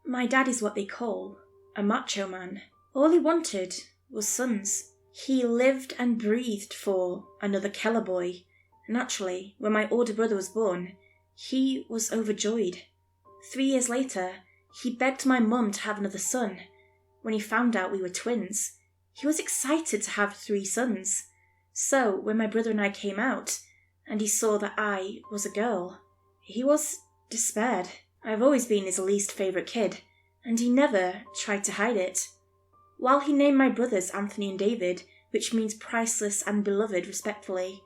My dad is what they call a macho man. All he wanted was sons. He lived and breathed for another Keller boy. Naturally, when my older brother was born, he was overjoyed. 3 years later, he begged my mum to have another son. When he found out we were twins, he was excited to have 3 sons. So, when my brother and I came out, and he saw that I was a girl, he was despaired. I've always been his least favourite kid, and he never tried to hide it. While he named my brothers Anthony and David, which means priceless and beloved respectfully,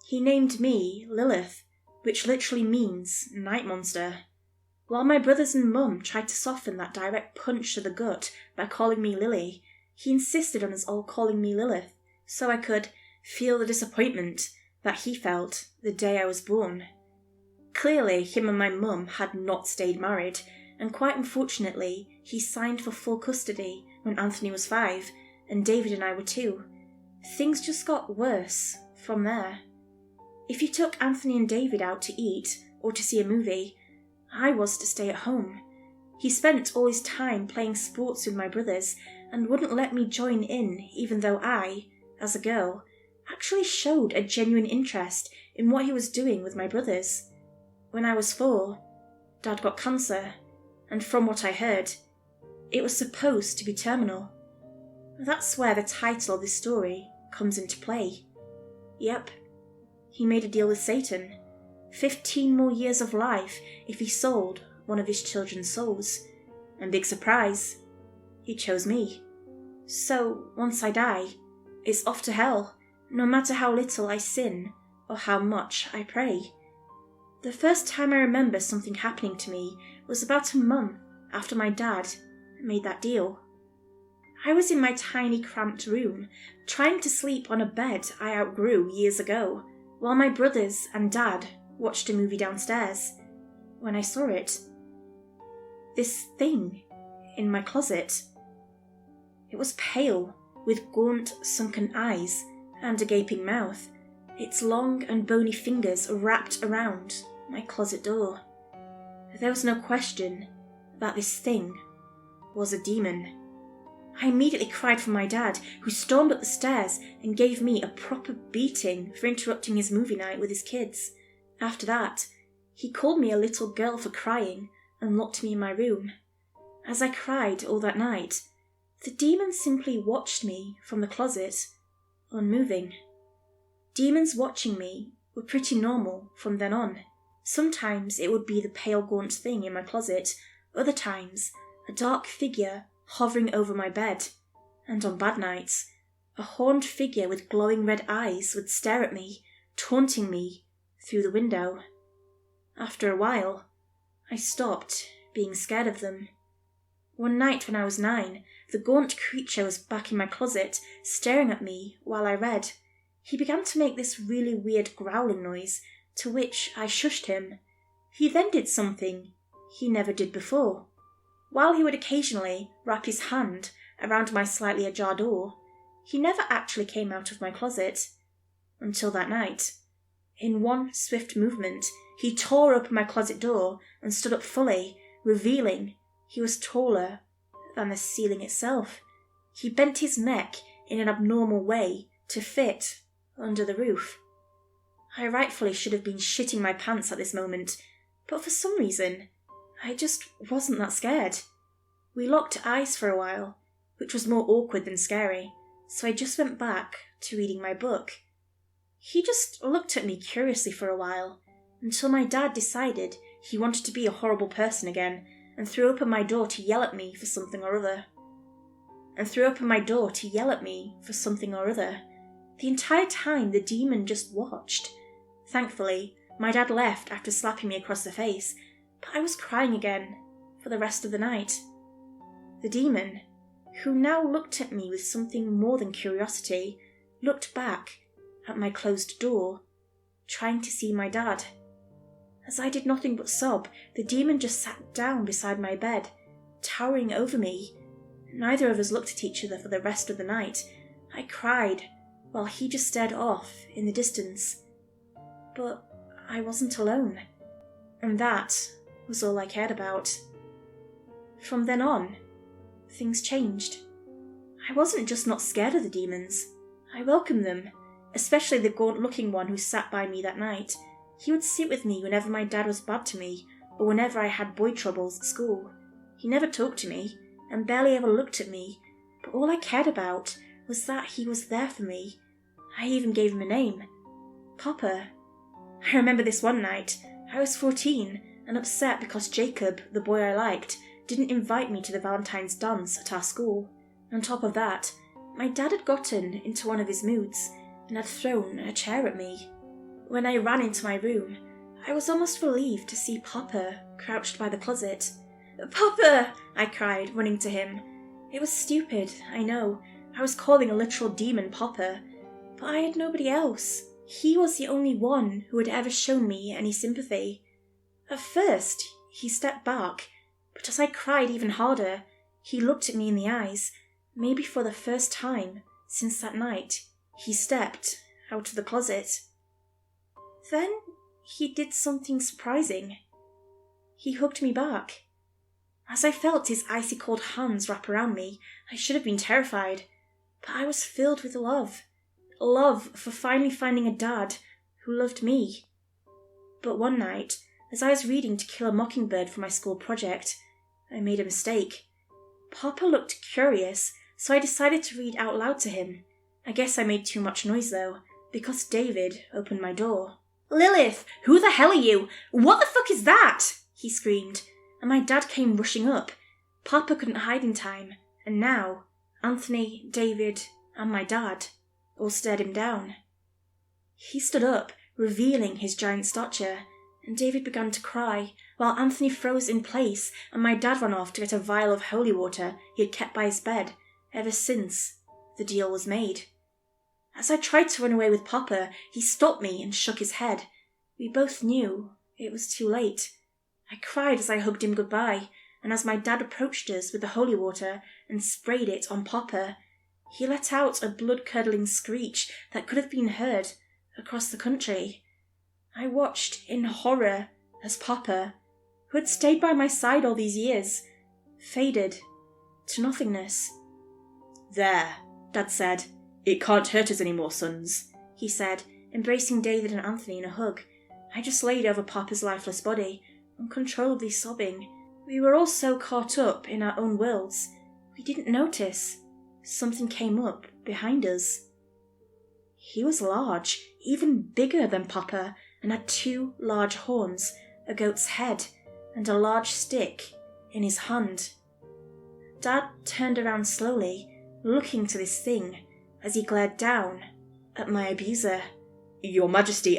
he named me Lilith, which literally means night monster. While my brothers and mum tried to soften that direct punch to the gut by calling me Lily, he insisted on us all calling me Lilith, so I could feel the disappointment that he felt the day I was born. Clearly, him and my mum had not stayed married, and quite unfortunately, he signed for full custody when Anthony was 5, and David and I were 2. Things just got worse from there. If he took Anthony and David out to eat or to see a movie, I was to stay at home. He spent all his time playing sports with my brothers and wouldn't let me join in, even though I, as a girl, actually showed a genuine interest in what he was doing with my brothers. When I was 4, Dad got cancer, and from what I heard, it was supposed to be terminal. That's where the title of this story comes into play. Yep, he made a deal with Satan. 15 more years of life if he sold one of his children's souls. And big surprise, he chose me. So, once I die, it's off to hell, no matter how little I sin or how much I pray. The first time I remember something happening to me was about a month after my dad made that deal. I was in my tiny cramped room, trying to sleep on a bed I outgrew years ago, while my brothers and dad watched a movie downstairs, when I saw it. This thing in my closet. It was pale, with gaunt, sunken eyes and a gaping mouth, its long and bony fingers wrapped around my closet door. There was no question that this thing was a demon. I immediately cried for my dad, who stormed up the stairs and gave me a proper beating for interrupting his movie night with his kids. After that, he called me a little girl for crying and locked me in my room. As I cried all that night, the demon simply watched me from the closet, unmoving. Demons watching me were pretty normal from then on. Sometimes it would be the pale gaunt thing in my closet, other times a dark figure hovering over my bed, and on bad nights, a horned figure with glowing red eyes would stare at me, taunting me through the window. After a while, I stopped being scared of them. One night when I was 9, the gaunt creature was back in my closet, staring at me while I read. He began to make this really weird growling noise, to which I shushed him. He then did something he never did before. While he would occasionally wrap his hand around my slightly ajar door, he never actually came out of my closet. Until that night. In one swift movement, he tore open my closet door and stood up fully, revealing he was taller than the ceiling itself. He bent his neck in an abnormal way to fit under the roof. I rightfully should have been shitting my pants at this moment, but for some reason, I just wasn't that scared. We locked eyes for a while, which was more awkward than scary, so I just went back to reading my book. He just looked at me curiously for a while, until my dad decided he wanted to be a horrible person again, and threw open my door to yell at me for something or other. The entire time the demon just watched. Thankfully, my dad left after slapping me across the face, but I was crying again for the rest of the night. The demon, who now looked at me with something more than curiosity, looked back at my closed door, trying to see my dad. As I did nothing but sob, the demon just sat down beside my bed, towering over me. Neither of us looked at each other for the rest of the night. I cried, while he just stared off in the distance. But I wasn't alone, and that was all I cared about. From then on, things changed. I wasn't just not scared of the demons. I welcomed them, especially the gaunt-looking one who sat by me that night. He would sit with me whenever my dad was bad to me, or whenever I had boy troubles at school. He never talked to me, and barely ever looked at me, but all I cared about was that he was there for me. I even gave him a name. Papa. I remember this one night. I was 14, and upset because Jacob, the boy I liked, didn't invite me to the Valentine's dance at our school. On top of that, my dad had gotten into one of his moods and had thrown a chair at me. When I ran into my room, I was almost relieved to see Papa crouched by the closet. "Papa!" I cried, running to him. It was stupid, I know. I was calling a literal demon Papa, but I had nobody else. He was the only one who had ever shown me any sympathy. At first, he stepped back, but as I cried even harder, he looked at me in the eyes. Maybe for the first time since that night, he stepped out of the closet. Then he did something surprising. He hugged me back. As I felt his icy cold hands wrap around me, I should have been terrified, but I was filled with love. Love for finally finding a dad who loved me. But one night, as I was reading To Kill a Mockingbird for my school project, I made a mistake. Papa looked curious, so I decided to read out loud to him. I guess I made too much noise though, because David opened my door. "Lilith, who the hell are you? What the fuck is that?" he screamed, and my dad came rushing up. Papa couldn't hide in time, and now Anthony, David, and my dad all stared him down. He stood up, revealing his giant stature, and David began to cry, while Anthony froze in place, and my dad ran off to get a vial of holy water he had kept by his bed ever since the deal was made. As I tried to run away with Papa, he stopped me and shook his head. We both knew it was too late. I cried as I hugged him goodbye, and as my dad approached us with the holy water and sprayed it on Papa, he let out a blood-curdling screech that could have been heard across the country. I watched in horror as Papa, who had stayed by my side all these years, faded to nothingness. "There," Dad said. "It can't hurt us anymore, sons," he said, embracing David and Anthony in a hug. I just laid over Papa's lifeless body, uncontrollably sobbing. We were all so caught up in our own worlds, we didn't notice. Something came up behind us. He was large, even bigger than Papa, and had 2 large horns, a goat's head, and a large stick in his hand. Dad turned around slowly, looking to this thing, as he glared down at my abuser. "Your Majesty,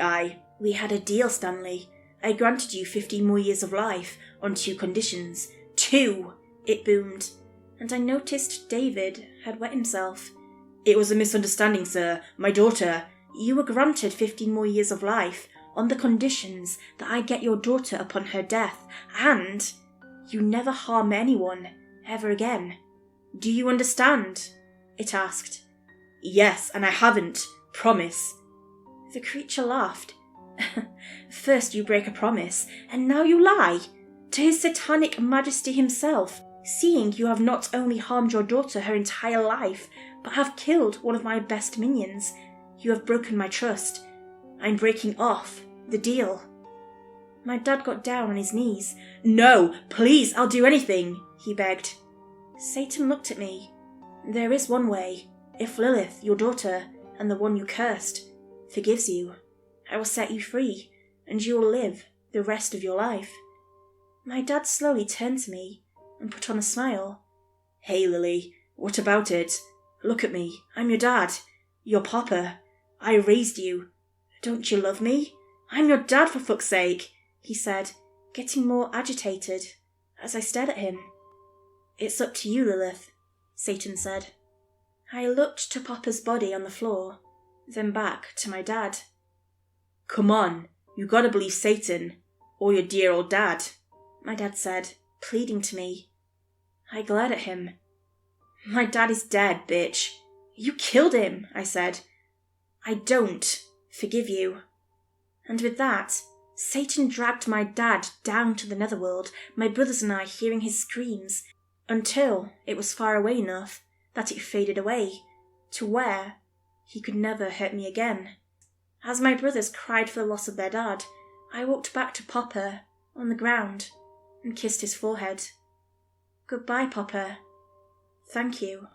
We had a deal, Stanley. I granted you 15 more years of life on 2 conditions. 2! It boomed, and I noticed David had wet himself. "It was a misunderstanding, sir. My daughter—" "You were granted 15 more years of life on the conditions that I get your daughter upon her death, and you never harm anyone ever again. Do you understand?" it asked. "Yes, and I haven't. Promise." The creature laughed. "First you break a promise, and now you lie to his satanic majesty himself, seeing you have not only harmed your daughter her entire life, but have killed one of my best minions. You have broken my trust. I'm breaking off the deal." My dad got down on his knees. "No, please, I'll do anything," he begged. Satan looked at me. "There is one way. If Lilith, your daughter, and the one you cursed, forgives you, I will set you free, and you will live the rest of your life." My dad slowly turned to me and put on a smile. "Hey, Lily, what about it? Look at me. I'm your dad. Your Papa. I raised you. Don't you love me? I'm your dad, for fuck's sake," he said, getting more agitated as I stared at him. "It's up to you, Lilith," Satan said. I looked to Papa's body on the floor, then back to my dad. "Come on, you gotta believe Satan, or your dear old dad," my dad said, pleading to me. I glared at him. "My dad is dead, bitch. You killed him," I said. "I don't forgive you." And with that, Satan dragged my dad down to the netherworld, my brothers and I hearing his screams. until it was far away enough that it faded away to where he could never hurt me again. As my brothers cried for the loss of their dad, I walked back to Popper on the ground and kissed his forehead. Goodbye, Popper. Thank you.